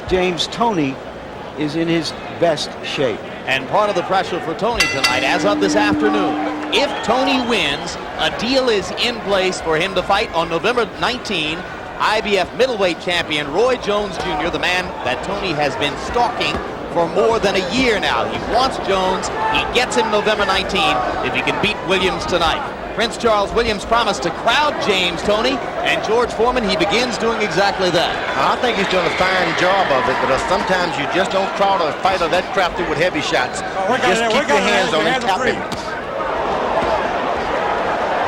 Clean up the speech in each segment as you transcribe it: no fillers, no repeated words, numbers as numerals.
James Toney is in his best shape. And part of the pressure for Toney tonight, as of this afternoon, if Toney wins, a deal is in place for him to fight on November 19, IBF middleweight champion Roy Jones Jr., the man that Toney has been stalking for more than a year now. He wants Jones. He gets him November 19 if he can beat Williams tonight. Prince Charles Williams promised to crowd James Toney, and George Foreman, he begins doing exactly that. I think he's doing a fine job of it, but sometimes you just don't crowd a fighter that crafty with heavy shots. Just keep your hands on him, tap him.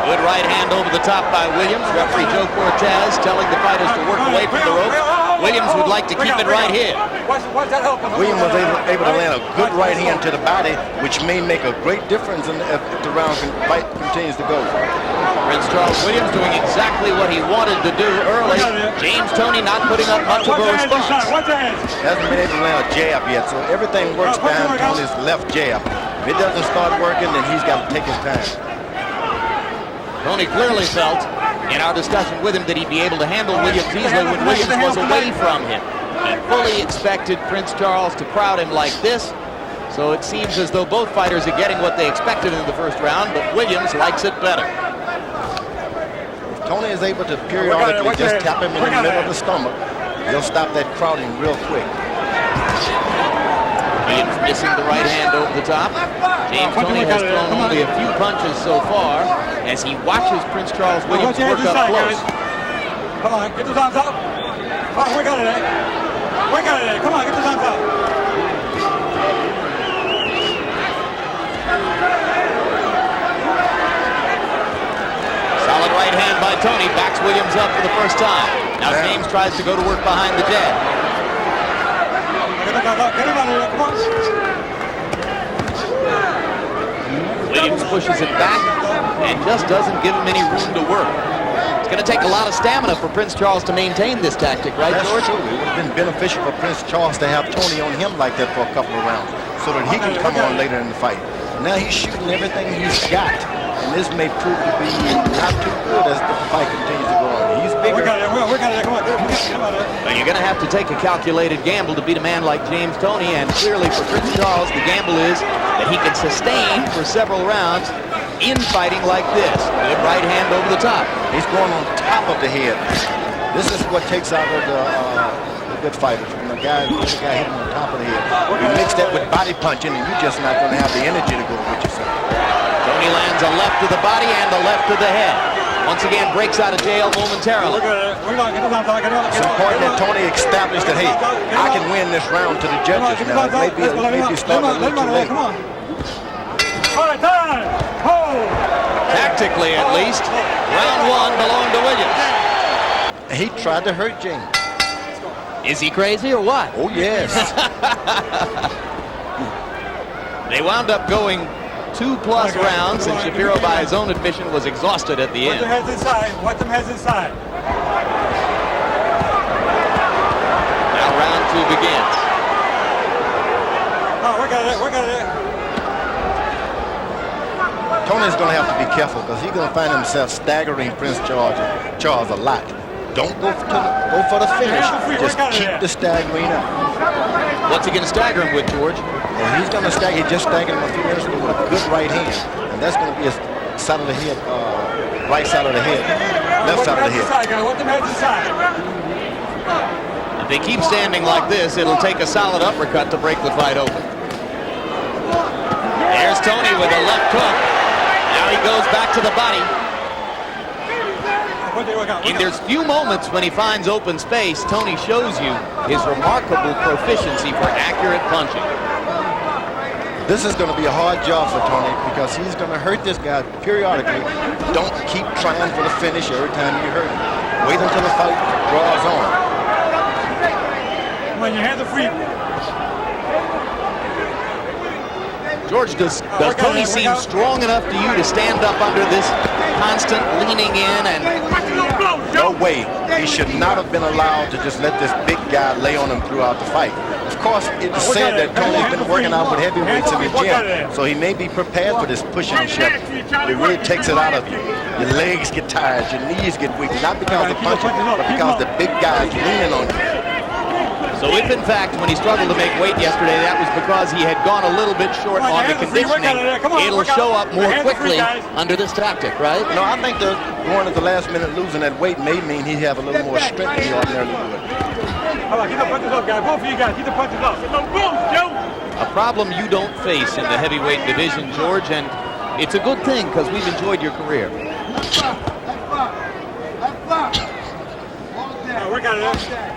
Good right hand over the top by Williams. Referee Joe Cortez telling the fighters to work away from the ropes. Williams would like to keep it right here. Williams was able to land a good right hand to the body, which may make a great difference if the round fight continues to go. Prince Charles Williams doing exactly what he wanted to do early. James Toney not putting up much of a response. Hasn't been able to land a jab yet, so everything works behind Toney's left jab. If it doesn't start working, then he's got to take his time. Toney clearly felt in our discussion with him that he'd be able to handle Williams easily when Williams was away from him. He fully expected Prince Charles to crowd him like this, so it seems as though both fighters are getting what they expected in the first round, but Williams likes it better. If Toney is able to periodically just tap him in the middle of the stomach, he'll stop that crowding real quick. Williams missing the right hand over the top. James Toney has thrown only a few punches so far as he watches Prince Charles Williams work up close. Come on, get those arms up. Come on, work out of that. Work out of that. Come on, get those arms up. Solid right hand by Toney. Backs Williams up for the first time. Now James tries to go to work behind the jab. Get him out of there. Come on. Williams pushes it back and just doesn't give him any room to work. It's going to take a lot of stamina for Prince Charles to maintain this tactic, right, George? That's true. It would have been beneficial for Prince Charles to have Toney on him like that for a couple of rounds so that he can come on later in the fight. Now he's shooting everything he's got, and this may prove to be not too good as the fight continues to go on. He's bigger. Well, you're going to have to take a calculated gamble to beat a man like James Toney, and clearly for Prince Charles, the gamble is that he can sustain for several rounds in fighting like this. Good right hand over the top. He's going on top of the head. This is what takes out of the good fighters. When the guy hitting on top of the head. You mix that with body punching, and you're just not going to have the energy to go with yourself. Toney lands a left to the body and a left to the head. Once again, breaks out of jail momentarily. It's important that Toney established that, hey, I can win this round to the judges now. Maybe starting a little too late. Tactically, at least, round one belonged to Williams. He tried to hurt James. Is he crazy or what? Oh, yes. They wound up going 2+ rounds, and Shapiro, by his own admission, was exhausted at the end. Watch them heads inside. Watch them heads inside. Now round two begins. Oh, work out of that. Work out of that. Toney's going to have to be careful because he's going to find himself staggering Prince Charles a lot. Don't go for the finish. Just keep the staggering up. What's he going to stagger him with, George? Well, he's going to stagger. He just staggered him a few minutes ago with a good right hand, and that's going to be a side of the head, right side of the head, left side of the head. If they keep standing like this, it'll take a solid uppercut to break the fight open. There's Toney with a left hook. Now he goes back to the body. In there's few moments when he finds open space, Toney shows you his remarkable proficiency for accurate punching. This is going to be a hard job for Toney because he's going to hurt this guy periodically. Don't keep trying for the finish every time you hurt him. Wait until the fight draws on. When your hands are free. George, does Toney seem strong enough to you to stand up under this constant leaning in? And no way. He should not have been allowed to just let this big guy lay on him throughout the fight. Of course, it's said that Toney's been working out with heavyweights in the gym, so he may be prepared for this pushing and shoving. It really takes it out of you. Your legs get tired, your knees get weak, not because of punching, but because the big guy's leaning on you. So if, in fact, when he struggled to make weight yesterday, that was because he had gone a little bit short on the conditioning, it'll show up more quickly under this tactic, right? No, I think the going at the last minute losing that weight may mean he have a little more strength than he ordinarily would. All right, keep the punches up, guys. Both of you guys, keep the punches up. No rules, Joe. A problem you don't face in the heavyweight division, George, and it's a good thing because we've enjoyed your career. Work out of there.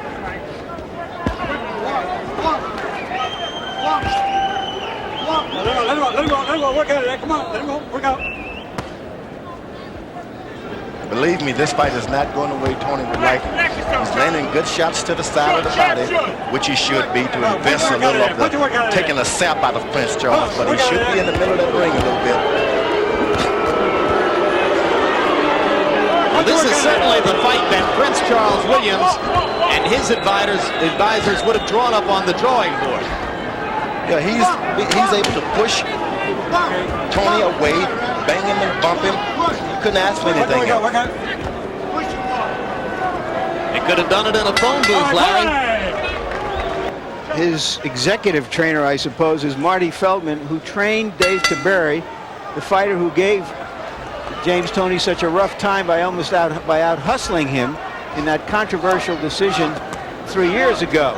Let him go, work out of there. Come on, let him go, work out. Believe me, this fight is not going the way Toney would like it. He's landing good shots to the side of the body, which he should be to invest a little of the, taking a sap out of Prince Charles, but he should be in the middle of that ring a little bit. Well, this is certainly the fight that Prince Charles Williams and his advisors would have drawn up on the drawing board. Yeah, he's able to push Toney away, bang him and bump him. You couldn't ask for anything else. They could have done it in a phone booth, Larry. His executive trainer, I suppose, is Marty Feldman, who trained Dave Taberry, the fighter who gave James Toney such a rough time by out hustling him in that controversial decision 3 years ago.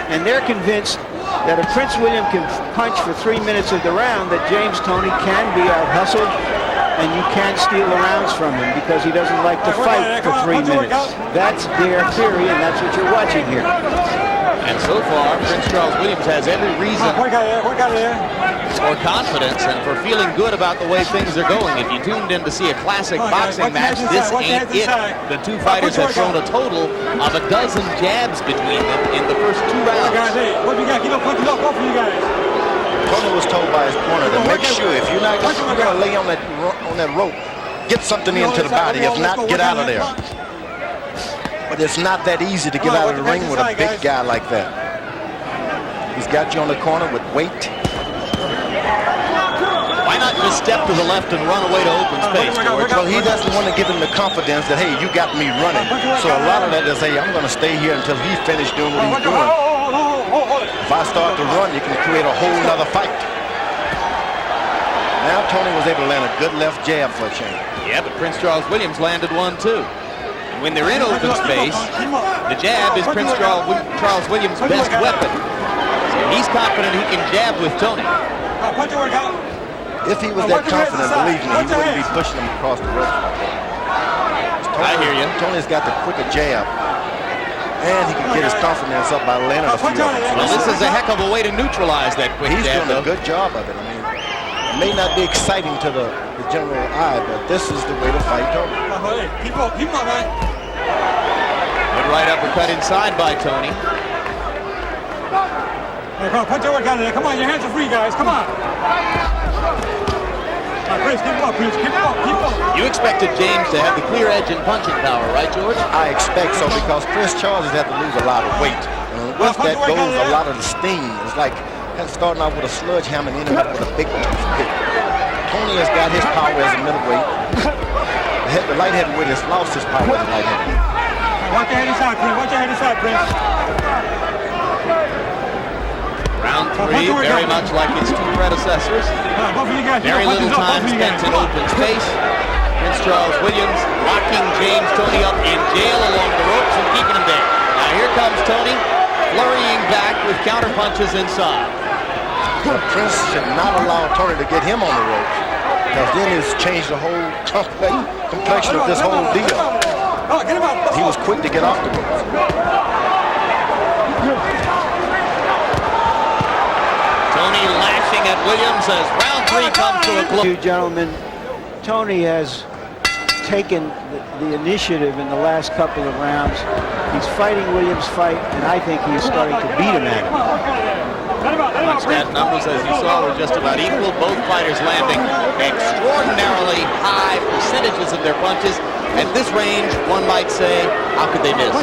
And they're convinced that if Prince William can punch for 3 minutes of the round, that James Toney can be out-hustled and you can't steal the rounds from him because he doesn't like to fight for 3 minutes. That's their theory, and that's what you're watching here. And so far, Prince Charles Williams has every reason for confidence and for feeling good about the way things are going. If you tuned in to see a classic boxing match, this ain't it. The two fighters have thrown a total of a dozen jabs between them in the first 2 rounds. What do you got? Keep up, punches up, both of you guys. Toney was told by his corner to make sure if you're not going to lay on that rope, get something into the body. If not, get out of there. But it's not that easy to get out of the ring with a big guy like that. He's got you on the corner with weight. Why not just step to the left and run away to open space, George? Well, he doesn't want to give him the confidence that, hey, you got me running. So a lot of that is, hey, I'm going to stay here until he's finished doing what he's doing. If I start to run, you can create a whole other fight. Now Toney was able to land a good left jab for a change. Yeah, but Prince Charles Williams landed one too. When they're in open space, the jab is Prince Charles Williams' best weapon. So he's confident he can jab with Toney. If he was that confident, believe me, he wouldn't be pushing him across the ropes. I hear you. Toney's got the quicker jab, and he can get his confidence up by landing a few of them. Well, this is a heck of a way to neutralize that quick He's jab, doing a good job of it. I mean, it may not be exciting to the general eye, but this is the way to fight Toney. Keep up, man. Good right uppercut inside by Toney. Come on, punch your work out of there. Come on, your hands are free, guys. Come on. Prince, keep up, Prince. Keep up, keep up. You expected James to have the clear edge in punching power, right, George? I expect so because Prince Charles has had to lose a lot of weight. And with that goes a lot of the steam. It's like starting out with a sledgehammer and ending up with a big one. Toney has got his power as a middleweight. The light heavyweight has lost his power as a light heavyweight. Watch your head inside, Prince. Watch your head inside, Prince. Round 3, very much like its two predecessors. Very little time spent in open space. Prince Charles Williams locking James Toney up in jail along the ropes and keeping him there. Now here comes Toney, flurrying back with counter punches inside. But Prince should not allow Toney to get him on the ropes, because then it's changed the whole complexion of this whole deal. He was quick to get off the ropes. Toney lashing at Williams as round 3 comes to a close. You gentlemen, Toney has taken the initiative in the last couple of rounds. He's fighting Williams' fight, and I think he's starting to beat him at it. Stat numbers, as you saw, were just about equal. Both fighters landing extraordinarily high percentages of their punches. At this range, one might say, how could they miss?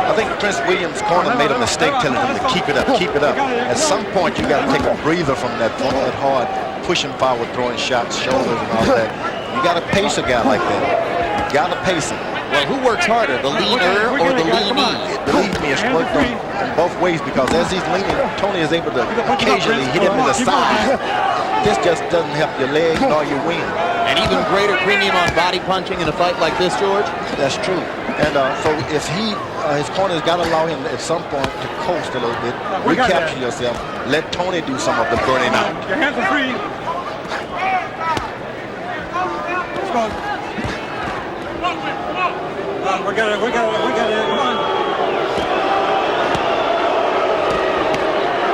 I think Prince Williams' corner made a mistake telling him to keep it up, keep it up. At some point, you got to take a breather from that hard pushing forward, throwing shots, shoulders, and all that. You got to pace a guy like that. You got to pace him. Well, who works harder, the leaner or the leanee? Believe me, it's worked on both ways because as he's leaning, Tony is able to occasionally hit him in the side. This just doesn't help your leg nor your win. And even greater premium on body punching in a fight like this, George? That's true. And so if his corner's got to allow him at some point to coast a little bit, recapture yourself, let Tony do some of the burning out. Your hands are free. Let's go. We got it. Come on.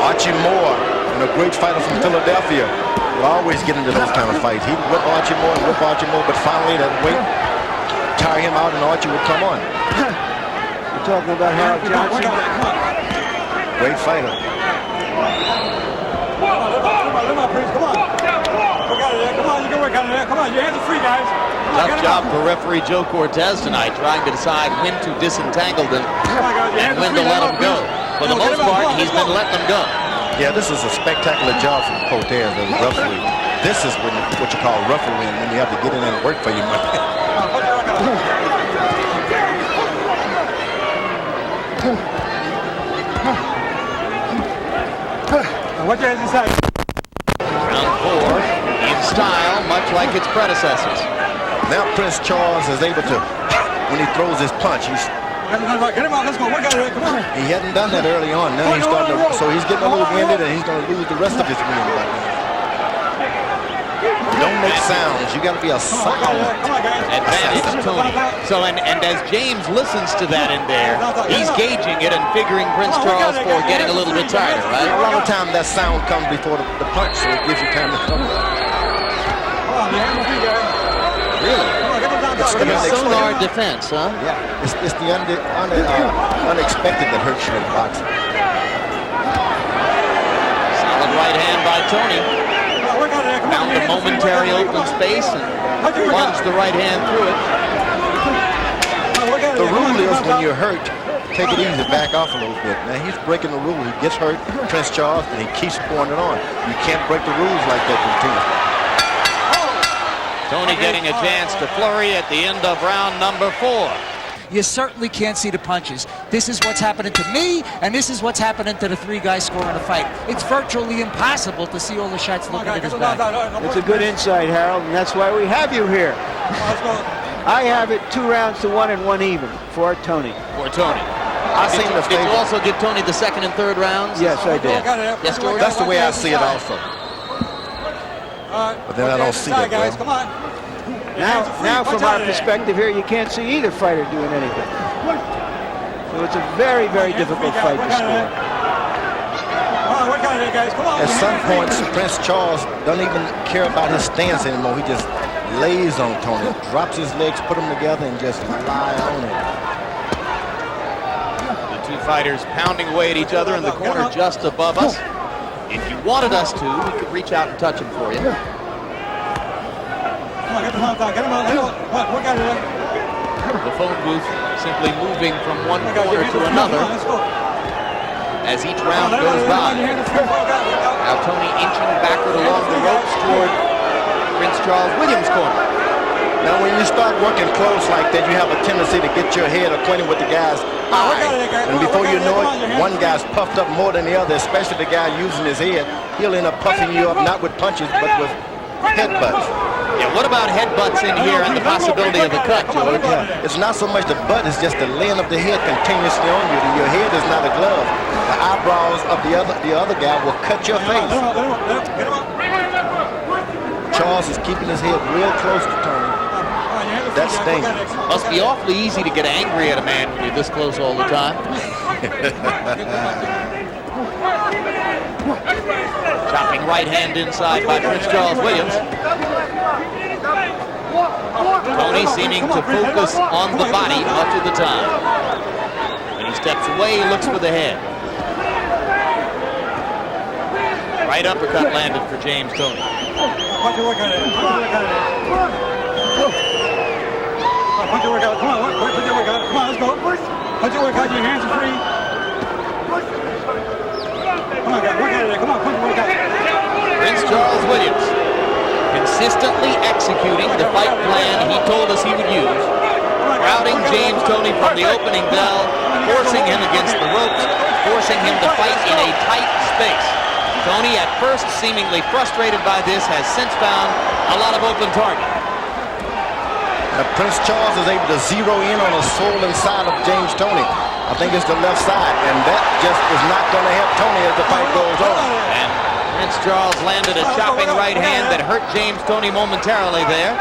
Archie Moore, and a great fighter from Philadelphia, will always get into those kind of fights. He'd whip Archie Moore and whip Archie Moore, but finally that weight tire him out and Archie would come on. We're talking about Harold Johnson. Great fighter. Come on, please. Come on. We got it. Come on, you can work on it. Come on, your hands are free, guys. Tough job for referee Joe Cortez tonight, trying to decide when to disentangle them and when to let them go. For the most part, he's been letting them go. Yeah, this is a spectacular job from Cortez as a referee. This is what you call refereeing, when you have to get in and work for your money. What your hands inside? Round 4, in style, much like its predecessors. Now Prince Charles is able to, when he throws his punch, Get him out. Let's go. Work on it. Come on. he hadn't done that early on. Now he's starting to, so he's getting a little winded and he's going to lose the rest of his wind right now. Don't make sounds. You got to be a silent. Come on, guys. Advantage to Tony. So, and as James listens to that in there, he's gauging it and figuring Prince Charles for getting a little bit tighter, A right? lot of time that sound comes before the punch, so it gives you time to come. Come on, your hands are free, guys. Really? Come on, get him down. It's the Sonar defense, huh? Yeah, it's the unexpected that hurts you in boxing. Solid right hand by Tony. Work on it. Come on. Found a momentary open space and plunged the right hand through it. The rule is when you're hurt, take it easy, back off a little bit. Now he's breaking the rule. He gets hurt, Prince Charles, and he keeps pouring it on. You can't break the rules like that continuously. Tony getting a chance to flurry at the end of round number 4. You certainly can't see the punches. This is what's happening to me, and this is what's happening to the 3 guys scoring the fight. It's virtually impossible to see all the shots looking at his back. It's a good insight, Harold, and that's why we have you here. I have it 2 rounds to 1 and 1 even for Tony. For Tony. Did you also give Tony the 2nd and 3rd rounds? Yes, I did. Yes, George? That's the way I see it also. But then I don't see that guys. well. Come on. Now from our perspective here, you can't see either fighter doing anything. So it's a very, very difficult fight to score. At some points, Prince Charles doesn't even care about his stance anymore. He just lays on Tony, drops his legs, put them together, and just lie on him. The 2 fighters pounding away at each other in the corner just above us. If you wanted us to, we could reach out and touch him for you. Come on, get him out. Work on it. The phone booth simply moving from one corner to another as each round goes by. Now Tony inching backward along the ropes toward Prince Charles Williams' corner. Now, when you start working close like that, you have a tendency to get your head acquainted with the guy's eye. And before you know it, one guy's puffed up more than the other, especially the guy using his head. He'll end up puffing you up, not with punches, but with headbutts. Yeah, what about headbutts in here and the possibility of a cut, George? Yeah, it's not so much the butt, it's just the laying of the head continuously on you. Your head is not a glove. The eyebrows of the other guy will cut your face. Charles is keeping his head real close to Tony. That's dangerous. Must be awfully easy to get angry at a man when you're this close all the time. Chopping right hand inside by Prince Charles Williams. Tony seeming to focus on the body much of the time. When he steps away, he looks for the head. Right uppercut landed for James Toney. Punch your work on it. Punch your work out. Come on, punch your work out. Come on, let's go. Punch your work out. Your hands are free. Come on, guys. Work out of there. Come on, punch your work out. Prince Charles Williams consistently executing the fight plan he told us he would use. crowding James Toney from the opening bell, forcing him against the ropes, forcing him to fight in a tight space. Toney, at first seemingly frustrated by this, has since found a lot of open target. Prince Charles is able to zero in on the soul inside of James Toney. I think it's the left side, and that just is not going to help Toney as the fight goes on. And Prince Charles landed a chopping right hand that hurt James Toney momentarily there.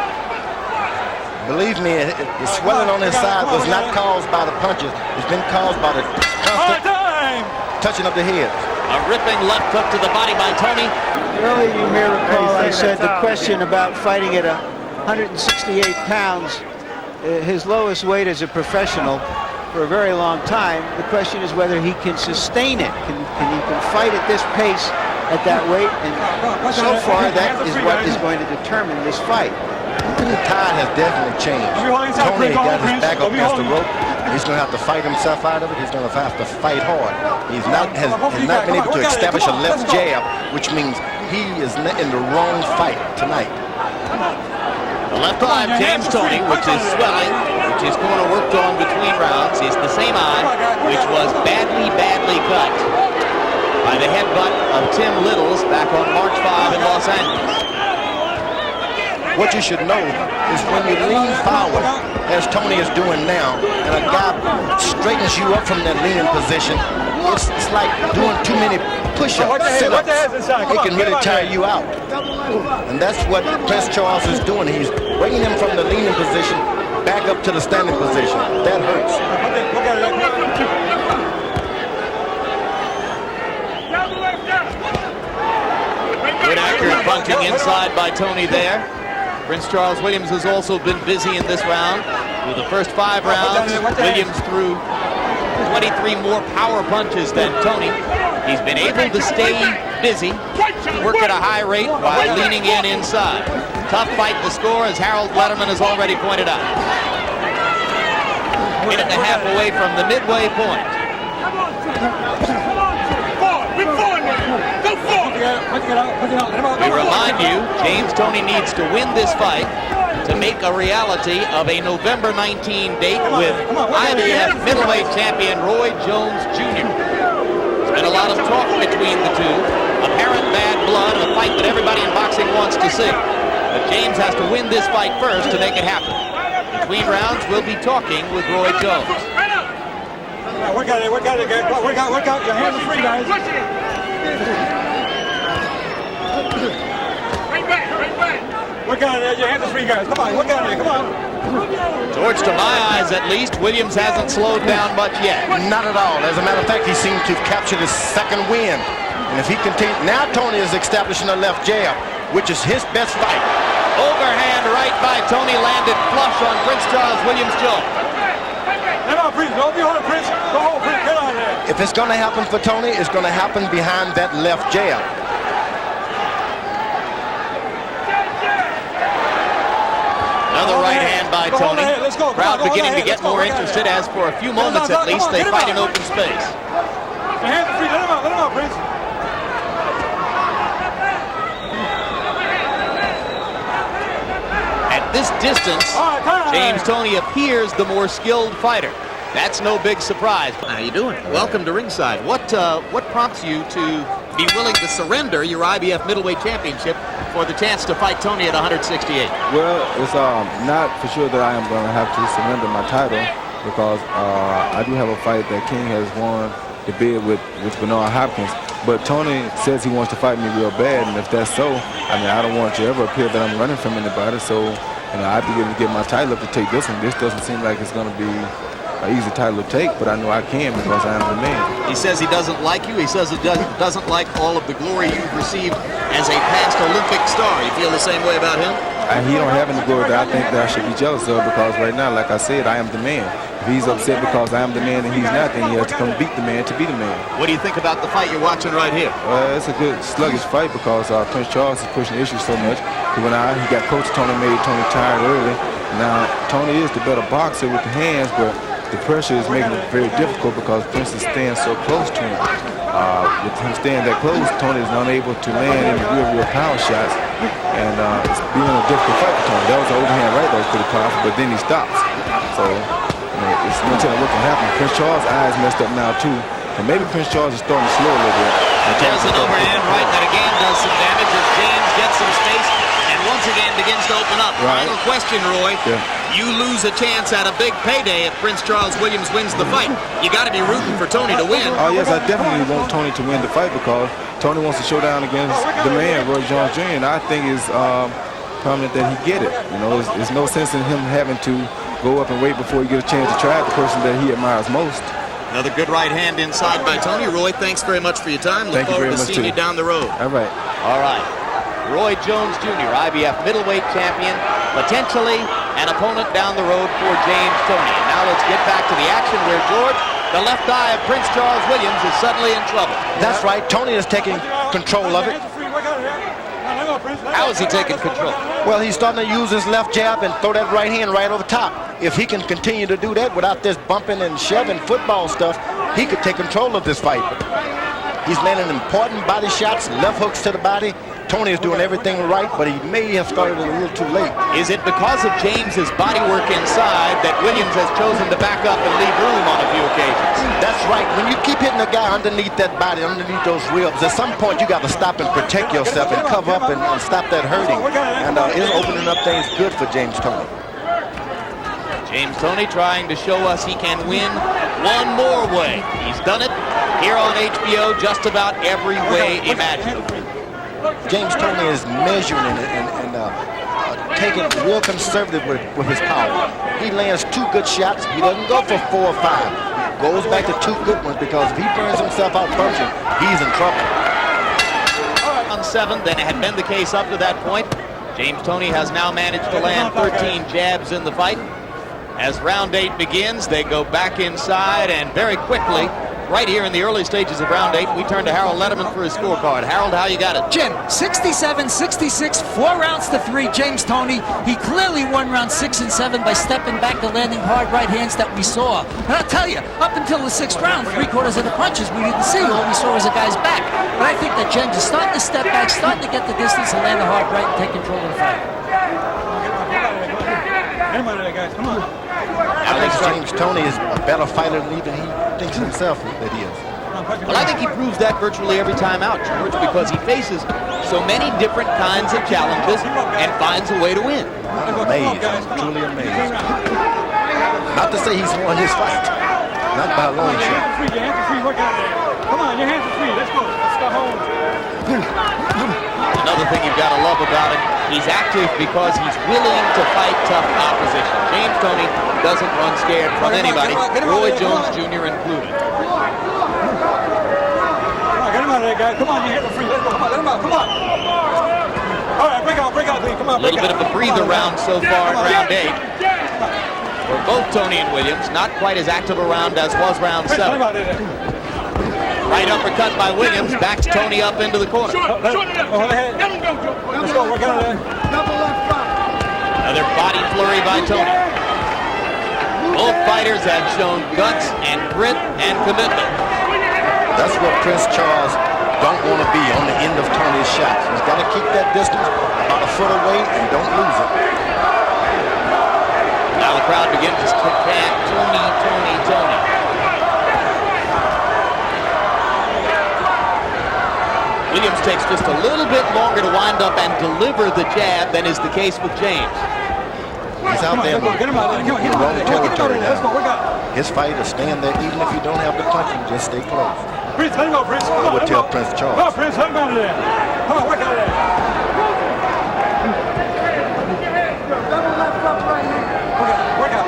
Believe me, the swelling on his side was not caused by the punches. It's been caused by the constant touching of the head. A ripping left hook to the body by Toney. Earlier, you may recall, I said the question about fighting at 168 pounds, his lowest weight as a professional for a very long time. The question is whether he can sustain it. Can he fight at this pace at that weight? And so far, that is what is going to determine this fight. The tide has definitely changed. Toney got his back up against the rope. He's going to have to fight himself out of it. He's going to have to fight hard. He's not been able to establish a left jab, which means he is in the wrong fight tonight. The left eye of James Toney, which is swelling, which is going to work on between rounds, is the same eye which was badly cut by the headbutt of Tim Littles back on March 5 in Los Angeles. What you should know is when you lean forward, as Toney is doing now, and a guy straightens you up from that leaning position, it's like doing too many push-ups, sit-ups. It can really tire you out. And that's what Prince Charles is doing. He's bringing him from the leaning position back up to the standing position. That hurts. Good accurate punching inside by Toney there. Prince Charles Williams has also been busy in this round. Through the first 5 rounds, Williams threw 23 more power punches than Toney. He's been able to stay busy, work at a high rate while leaning in inside. Tough fight to score, as Harold Letterman has already pointed out. Minute and a half away from the midway point. We remind you, James Toney needs to win this fight to make a reality of a November 19 date with IBF middleweight champion Roy Jones Jr. There's been a lot of talk between the two, apparent bad blood, and a fight that everybody in boxing wants to see. But James has to win this fight first to make it happen. Between rounds, we'll be talking with Roy Jones. Work out, your hands are free, guys. Work out there, your hands are free, guys. Come on, work out there, come on. George, to my eyes at least, Williams hasn't slowed down much yet. Not at all. As a matter of fact, he seems to have captured his second win. And if he continues, now Toney is establishing a left jab, which is his best fight. Overhand right by Toney landed flush on Prince Charles Williams' jaw. Come on, Prince, don't be hard, Prince. Go home, Prince, get out of there. If it's going to happen for Toney, it's going to happen behind that left jab. Another right hand by Toney. Crowd beginning to get more interested, as for a few moments at least they fight in open space. Your hands are free, let him out, Prince. At this distance, James Toney appears the more skilled fighter. That's no big surprise. How you doing? Welcome to ringside. What prompts you to be willing to surrender your IBF middleweight championship for the chance to fight Toney at 168? Well, it's not for sure that I am going to have to surrender my title, because I do have a fight that King has won the bid with Bernard Hopkins. But Toney says he wants to fight me real bad, and if that's so, I mean, I don't want to ever appear that I'm running from anybody. So, you know, I'd be able to get my title up to take this one. This doesn't seem like it's going to be an easy title to take, but I know I can because I am the man. He says he doesn't like you. He says he doesn't like all of the glory you've received as a past Olympic star. You feel the same way about him? He don't have any glory that I think that I should be jealous of, because right now, like I said, I am the man. If he's upset because I am the man and he's not, then he has to come beat the man to be the man. What do you think about the fight you're watching right here? It's a good sluggish fight because Prince Charles is pushing the issue so much. He got close to Toney, made Toney tired early. Now, Toney is the better boxer with the hands, but the pressure is making it very difficult because Prince is staying so close to him. With him staying that close, Toney is unable to land any real power shots, and it's being a difficult fight for Toney. That was an overhand right that was pretty powerful, but then he stops. So, it's no telling what can happen. Prince Charles' eyes messed up now, too. And maybe Prince Charles is starting to slow a little bit. There's an overhand right that again does some damage as James gets some space and once again begins to open up. Right. Final question, Roy. Yeah. You lose a chance at a big payday if Prince Charles Williams wins the fight. You got to be rooting for Tony to win. Oh, yes, I definitely want Tony to win the fight because Tony wants to show down against the man, Roy Jones Jr., and I think it's prominent that he get it. You know, there's no sense in him having to go up and wait before he get a chance to try the person that he admires most. Another good right hand inside by Tony. Roy, thanks very much for your time. Look forward to seeing you down the road. All right. All right. Roy Jones Jr., IBF middleweight champion, potentially an opponent down the road for James Toney. And now let's get back to the action where George, the left eye of Prince Charles Williams, is suddenly in trouble. That's right. Tony is taking control of it. How is he taking control? Well, he's starting to use his left jab and throw that right hand right over top. If he can continue to do that without this bumping and shoving football stuff, he could take control of this fight. He's landing important body shots, left hooks to the body. Tony is doing everything right, but he may have started a little too late. Is it because of James's body work inside that Williams has chosen to back up and leave room on a few occasions? That's right. When you keep hitting a guy underneath that body, underneath those ribs, at some point you got to stop and protect yourself and cover up and stop that hurting. And it's opening up things good for James Toney. James Toney trying to show us he can win one more way. He's done it here on HBO just about every way imaginable. James Toney is measuring and taking it real conservative with his power. He lands 2 good shots. He doesn't go for 4 or 5. He goes back to 2 good ones because if he burns himself out punching, he's in trouble. On 7, than had been the case up to that point. James Toney has now managed to land 13 jabs in the fight. As round 8 begins, they go back inside and very quickly, right here in the early stages of round 8, we turn to Harold Letterman for his scorecard. Harold, how you got it? Jim, 67-66, 4 rounds to 3. James Toney, he clearly won round 6 and 7 by stepping back and landing hard right hands that we saw. And I'll tell you, up until the 6th round, 3/4 of the punches we didn't see. All we saw was a guy's back. But I think that James is starting to step back, starting to get the distance and land a hard right and take control of the fight. Come on. I think James Toney is a better fighter than even he thinks himself that he is. Well, I think he proves that virtually every time out, George, because he faces so many different kinds of challenges and finds a way to win. I'm amazed. I'm truly amazed. Not to say he's won his fight. Not by a long shot. Come on, your hands are free. Let's go. Let's go home. Another thing you've got to love about him, he's active because he's willing to fight tough opposition. James Toney doesn't run scared from anybody, Roy Jones Jr. included. Come on, get him out of there, guys. Come on, your hands are free. Let's go. Come on, let him out. Come on. All right, break out, please. Come on, A little bit of a breather round so far in round 8. For both Toney and Williams, not quite as active a round as was round 7. Right uppercut by Williams, backs Toney up into the corner. Let's go, work out there. Another body flurry by Toney. Both fighters have shown guts and grit and commitment. That's what Prince Charles don't want to be on the end of Tony's shots. He's got to keep that distance about a foot away and don't lose it. Now the crowd begins to chant, Toney, Toney, Toney. Williams takes just a little bit longer to wind up and deliver the jab than is the case with James. He's out there in the wrong territory now. His fight is staying there even if you don't have the punch, you just stay close. Prince, let him go, Prince. I would tell Prince Charles. Come on, Prince, let him out of there. Come on, work out of there. Work out.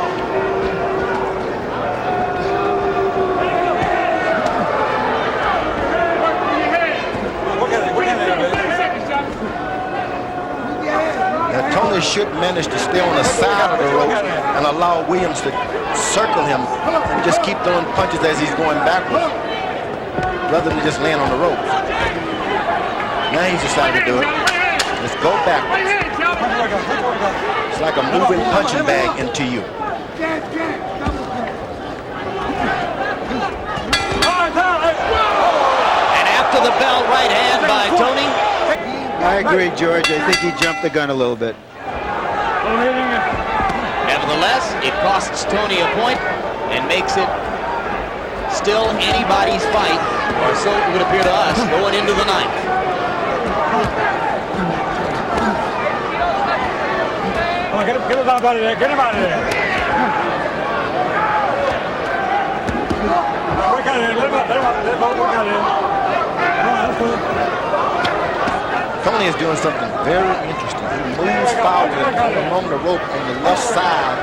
Now, Toney should manage to stay on the side of the rope and allow Williams to circle him and just keep throwing punches as he's going backwards rather than just land on the rope. Now he's decided to do it. Let's go backwards. It's like a moving punching bag into you. And after the bell, right hand by Toney. I agree, George. I think he jumped the gun a little bit. Nevertheless, it costs Toney a point and makes it still anybody's fight, or so it would appear to us, going into the ninth. Come on, get him out of there. Get him out of there. Work out of there. Let him out. Work out of there. Come on, that's good. Toney is doing something very interesting. He moves forward along the rope on the left side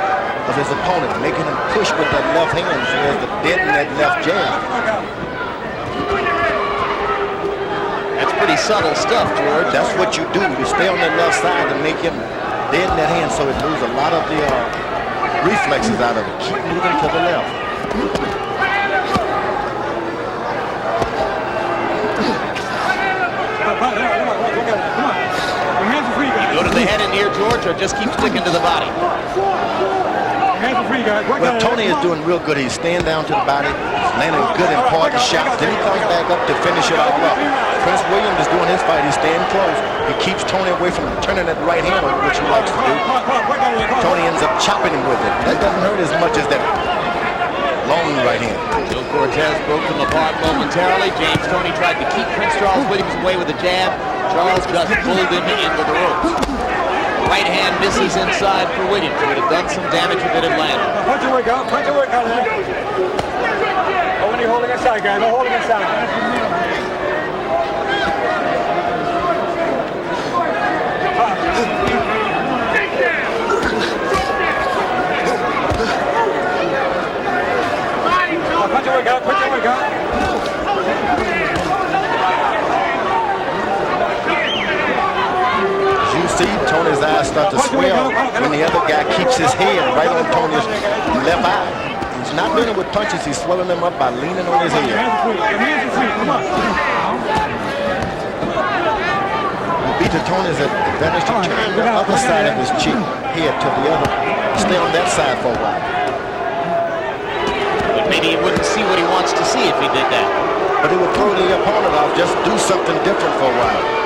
of his opponent, making him push with that left hand so as to deaden that left jab. That's pretty subtle stuff, George. That's what you do. You stay on that left side and make him deaden that hand so it moves a lot of the reflexes out of it. Keep moving to the left. Go to the head and ear, George, or just keep sticking to the body? Well, Toney is doing real good. He's staying down to the body, landing good important shots. Then he comes back up to finish it all up. Prince Williams is doing his fight. He's staying close. He keeps Toney away from turning that right hand over, which he likes to do. Toney ends up chopping him with it. That doesn't hurt as much as that long right hand. Joe Cortez broke them apart momentarily. James Toney tried to keep Prince Charles Williams away with a jab. Charles just pulled him into the ropes. Right hand misses inside for Williams. It would have done some damage if it had landed. Punch your work out. Punch your work out there. Oh, when you're holding inside, guys. No holding inside. Punch your work out. Punch your work out. See Toney's eyes start to swell when the other guy keeps his head right on Toney's left eye. He's not doing it with punches, he's swelling them up by leaning on his head. Beat to Toney's advantage to turn the other side of his cheek, head to the other. Stay on that side for a while. But maybe he wouldn't see what he wants to see if he did that. But he would throw the opponent off, just do something different for a while.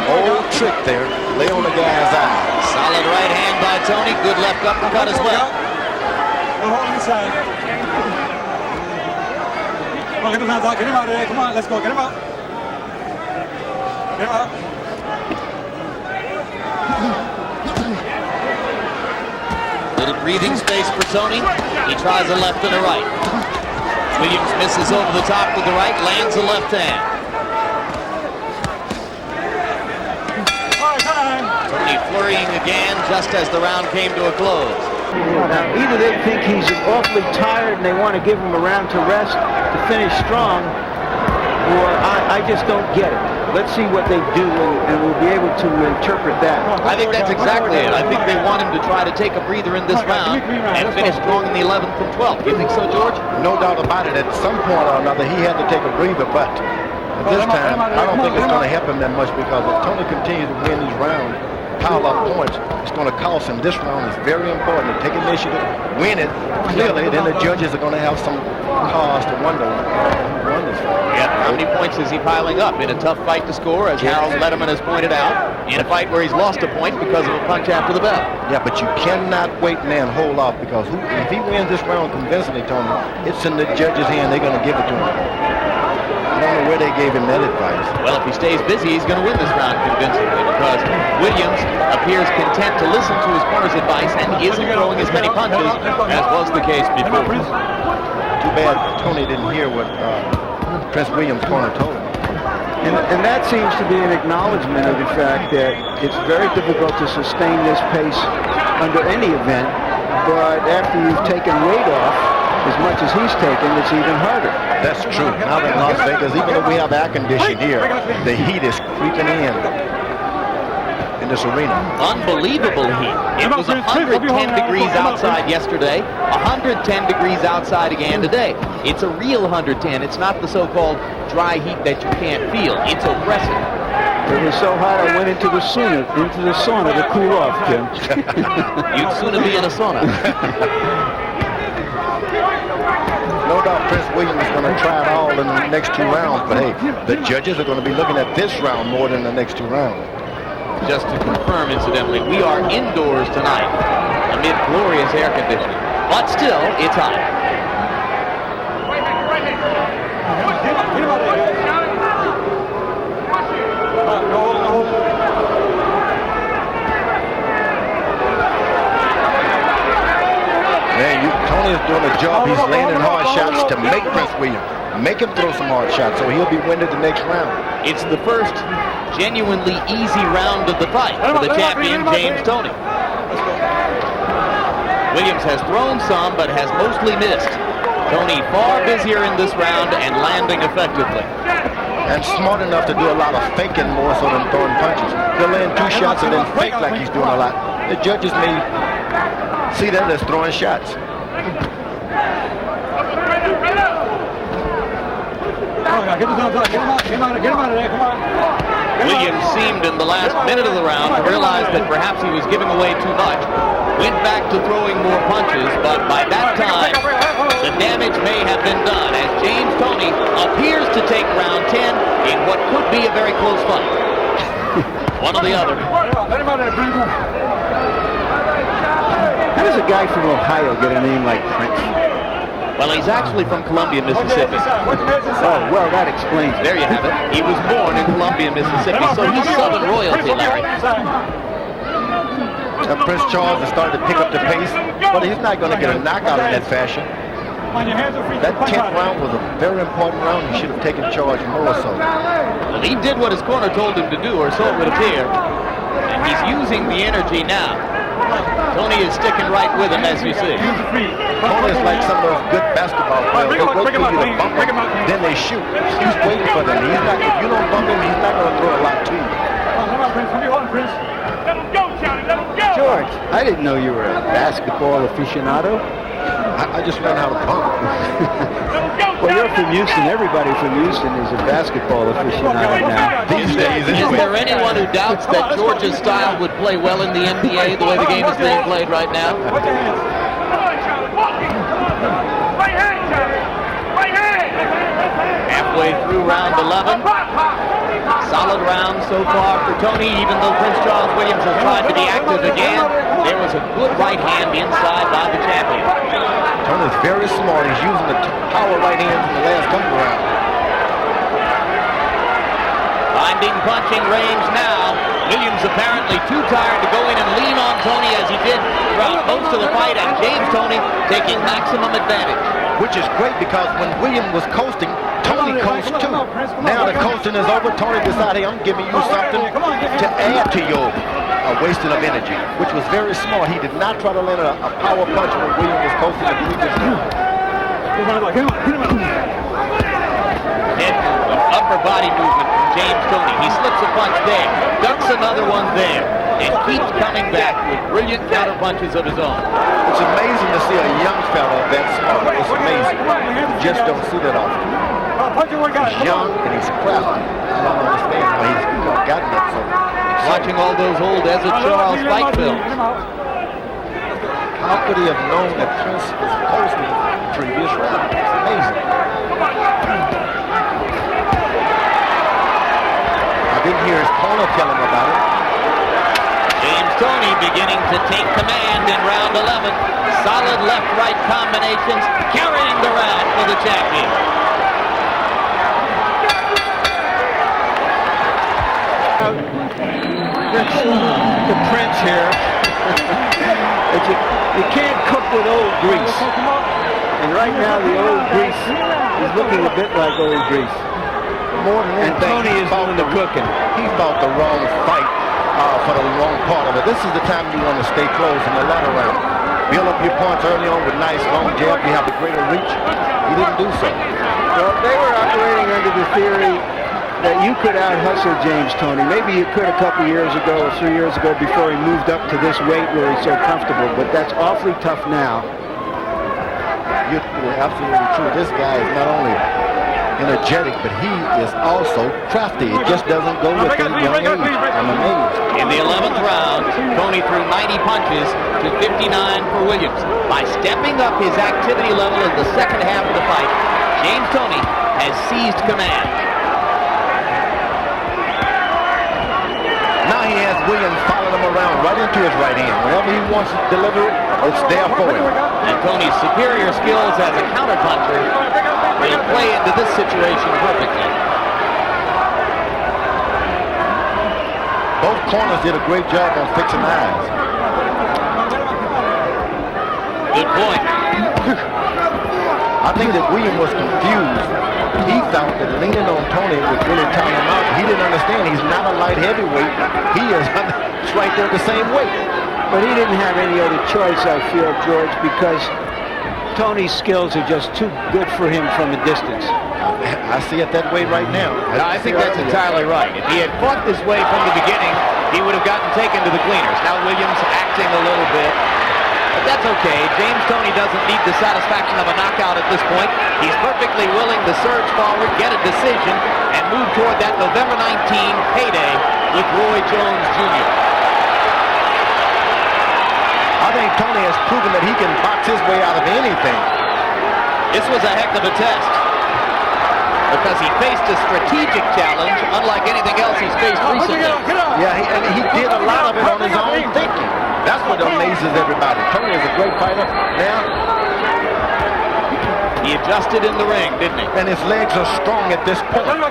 Old trick there, lay on the guy's eye. Solid right hand by Toney, good left uppercut as well. No holding inside. Come on, get him out. Get him out of there. Come on, let's go. Get him out. Get him out. Little breathing space for Toney. He tries a left and a right. Williams misses over the top with the right, lands a left hand. Toney flurrying again just as the round came to a close. Now, either they think he's awfully tired and they want to give him a round to rest to finish strong, or I just don't get it. Let's see what they do, and we'll be able to interpret that. I think that's exactly it. I think they want him to try to take a breather in this round and finish strong in the 11th and 12th. You think so, George? No doubt about it. At some point or another, he had to take a breather, but at this time, I don't think it's going to help him that much, because if Toney continues to win these rounds, pile up points, it's going to cost him. This round is very important. To take initiative, win it clearly, then the judges are going to have some cause to wonder who won this fight. Yeah, how many points is he piling up in a tough fight to score, as Harold Letterman has pointed out, in a fight where he's lost a point because of a punch after the bell? Yeah, but you cannot wait, man, hold off, because if he wins this round convincingly, Toney, it's in the judges' hand. They're going to give it to him. I don't know where they gave him that advice. Well, if he stays busy, he's going to win this round convincingly, because Williams appears content to listen to his corner's advice and isn't throwing as many punches as was the case before. Too bad Toney didn't hear what Prince Williams' corner told him. And that seems to be an acknowledgement of the fact that it's very difficult to sustain this pace under any event, but after you've taken weight off, as much as he's taken, it's even harder. That's true. Now in Las Vegas, even though we have air conditioning here, the heat is creeping in this arena. Unbelievable heat. It was 110 degrees outside yesterday, 110 degrees outside again today. It's a real 110. It's not the so-called dry heat that you can't feel. It's oppressive. It was so hot I went into the sauna to cool off, Jim. You'd sooner be in a sauna. No doubt Prince Williams is going to try it all in the next two rounds, but hey, the judges are going to be looking at this round more than the next two rounds. Just to confirm, incidentally, we are indoors tonight amid glorious air conditioning. But still, it's hot. Man, Tony is doing a job. He's landing hard shots to make Prince William. Make him throw some hard shots, so he'll be winning the next round. It's the first genuinely easy round of the fight for the champion, James Toney. Williams has thrown some, but has mostly missed. Toney far busier in this round and landing effectively. And smart enough to do a lot of faking more so than throwing punches. He'll land 2 shots and then fake like he's doing a lot. The judges may see that as throwing shots. Williams seemed in the last minute of the round to realize that perhaps he was giving away too much. Went back to throwing more punches, but by that time, the damage may have been done as James Toney appears to take round 10 in what could be a very close fight. One or the other. How does a guy from Ohio get a name like Prince? Well, he's actually from Columbia, Mississippi. Oh, well, that explains it. There you have it. He was born in Columbia, Mississippi, so he's Southern royalty, Larry. Prince Charles has started to pick up the pace, but he's not going to get a knockout in that fashion. That 10th round was a very important round. He should have taken charge more so. Well, he did what his corner told him to do, or so it would appear. And he's using the energy now. Tony is sticking right with him, as you see. Tony is like some of those good basketball players. They wait for you to bump him, then they shoot. He's waiting for them. He's not, if you don't bump him, he's not going to throw a lot to you. George, I didn't know you were a basketball aficionado. I just learned how to bump. Well, you're from Houston. Everybody from Houston is a basketball aficionado now. These days, Is there anyone who doubts that George's style would play well in the NBA the way the game is being played right now? Halfway through round 11. Solid round so far for Toney, even though Prince Charles Williams has tried to be active again. There was a good right hand inside by the champion. Tony's very smart. He's using the power right hands in the last couple rounds. Finding punching range now. Williams apparently too tired to go in and lean on Toney as he did throughout most of the fight, and James Toney taking maximum advantage. Which is great because when Williams was coasting, Tony coast too. Now the coasting is over. Tony decided, hey, I'm giving you something to add to your wasting of energy, which was very smart. He did not try to land a power punch when Williams was coasting the previous round. Head upper body movement from James Toney. He slips a punch there, ducks another one there, and keeps coming back with brilliant counter punches of his own. It's amazing to see a young fella that smart. It's amazing. You just don't see that often. He's young and he's crafty. I don't understand why he's gotten that so. Watching all those old Ezra Charles fight films. How could he have known that Prince was posting the previous round? It's amazing. I didn't hear his corner tell him about it. James Toney beginning to take command in round 11. Solid left-right combinations carrying the round for the champion. The Prince here. You can't cook with old grease. And right now the old grease is looking a bit like old grease. More than And anything, Toney is doing the cooking. He fought the wrong fight for the wrong part of it. This is the time you want to stay close in the latter round. Build up your points early on with nice long jabs. You have a greater reach. He didn't do so. Well, they were operating under the theory that you could out-hustle James Toney. Maybe you could a couple years ago or 3 years ago before he moved up to this weight where he's so comfortable, but that's awfully tough now. You're absolutely true. This guy is not only energetic, but he is also crafty. It just doesn't go with that young age. I'm amazed. In the 11th round, Toney threw 90 punches to 59 for Williams. By stepping up his activity level in the second half of the fight, James Toney has seized command. Now he has Williams following him around right into his right hand. Whenever he wants to deliver it, it's there for him. And Tony's superior skills as a counterpuncher will play into this situation perfectly. Both corners did a great job on fixing eyes. Good point. I think that William was confused. He thought that leaning on Toney would really tire him out. He didn't understand he's not a light heavyweight. He is right there the same weight. But he didn't have any other choice, I feel, George, because Tony's skills are just too good for him from a distance. I see it that way right now. I think that's entirely right. If he had fought this way from the beginning, he would have gotten taken to the cleaners. Now Williams acting a little bit. But that's okay. James Toney doesn't need the satisfaction of a knockout at this point. He's perfectly willing to surge forward, get a decision, and move toward that November 19 payday with Roy Jones Jr. I think Toney has proven that he can box his way out of anything. This was a heck of a test because he faced a strategic challenge unlike anything else he's faced recently. Yeah, and he did a lot of it on his own thinking. That's what amazes everybody. Toney is a great fighter. Now, he adjusted in the ring, didn't he? and his legs are strong at this point. Let him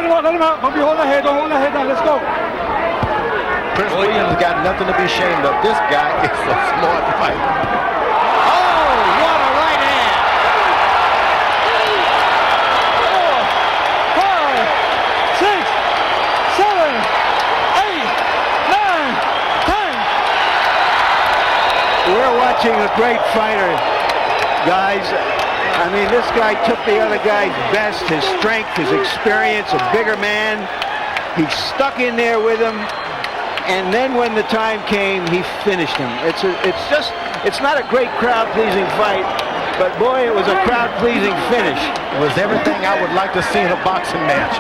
out, let him out. Don't be holding the head, don't hold the head down. Let's go. Prince Williams got nothing to be ashamed of. This guy is a smart fighter. Oh, what a right hand! 4, 6, 7, 8, 9, 10. We're watching a great fighter, guys. I mean, this guy took the other guy's best, his strength, his experience, a bigger man. He stuck in there with him. And then when the time came, he finished him. It's not a great crowd-pleasing fight, but boy, it was a crowd-pleasing finish. It was everything I would like to see in a boxing match.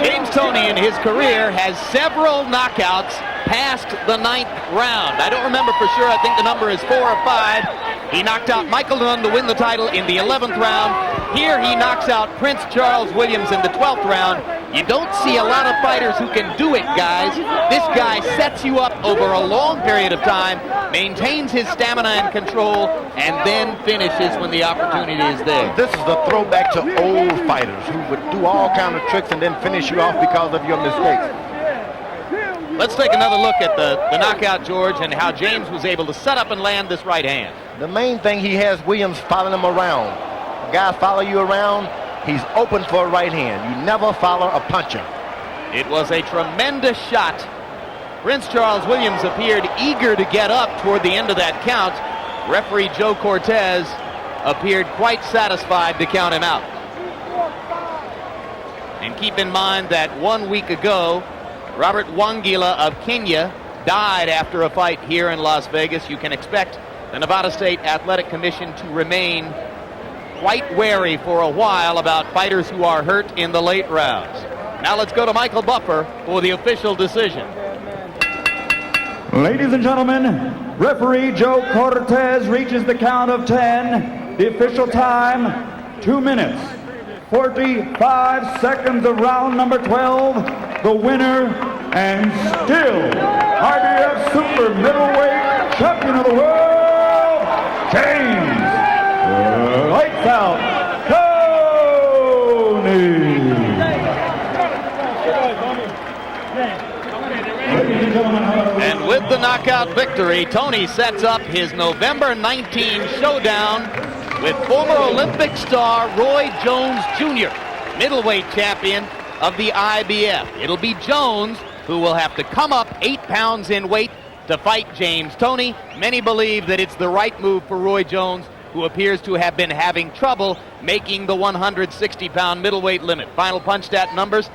James Toney in his career has several knockouts past the 9th round. I don't remember for sure. I think the number is 4 or 5. He knocked out Michael Nunn to win the title in the 11th round. Here he knocks out Prince Charles Williams in the 12th round. You don't see a lot of fighters who can do it, guys. This guy sets you up over a long period of time, maintains his stamina and control, and then finishes when the opportunity is there. This is the throwback to old fighters who would do all kind of tricks and then finish you off because of your mistakes. Let's take another look at the knockout, George, and how James was able to set up and land this right hand. The main thing he has Williams following him around. A guy follow you around, he's open for a right hand. You never follow a puncher. It was a tremendous shot. Prince Charles Williams appeared eager to get up toward the end of that count. Referee Joe Cortez appeared quite satisfied to count him out. And keep in mind that 1 week ago, Robert Wangila of Kenya died after a fight here in Las Vegas. You can expect the Nevada State Athletic Commission to remain quite wary for a while about fighters who are hurt in the late rounds. Now let's go to Michael Buffer for the official decision. Ladies and gentlemen, referee Joe Cortez reaches the count of 10. The official time, 2 minutes, 45 seconds of round number 12. The winner and still IBF Super Middleweight Champion of the World, James Lights Out Toney. And with the knockout victory, Toney sets up his November 19 showdown with former Olympic star Roy Jones Jr., middleweight champion of the IBF. It'll be Jones who will have to come up 8 pounds in weight to fight James Toney. Many believe that it's the right move for Roy Jones, who appears to have been having trouble making the 160-pound middleweight limit. Final punch stat numbers: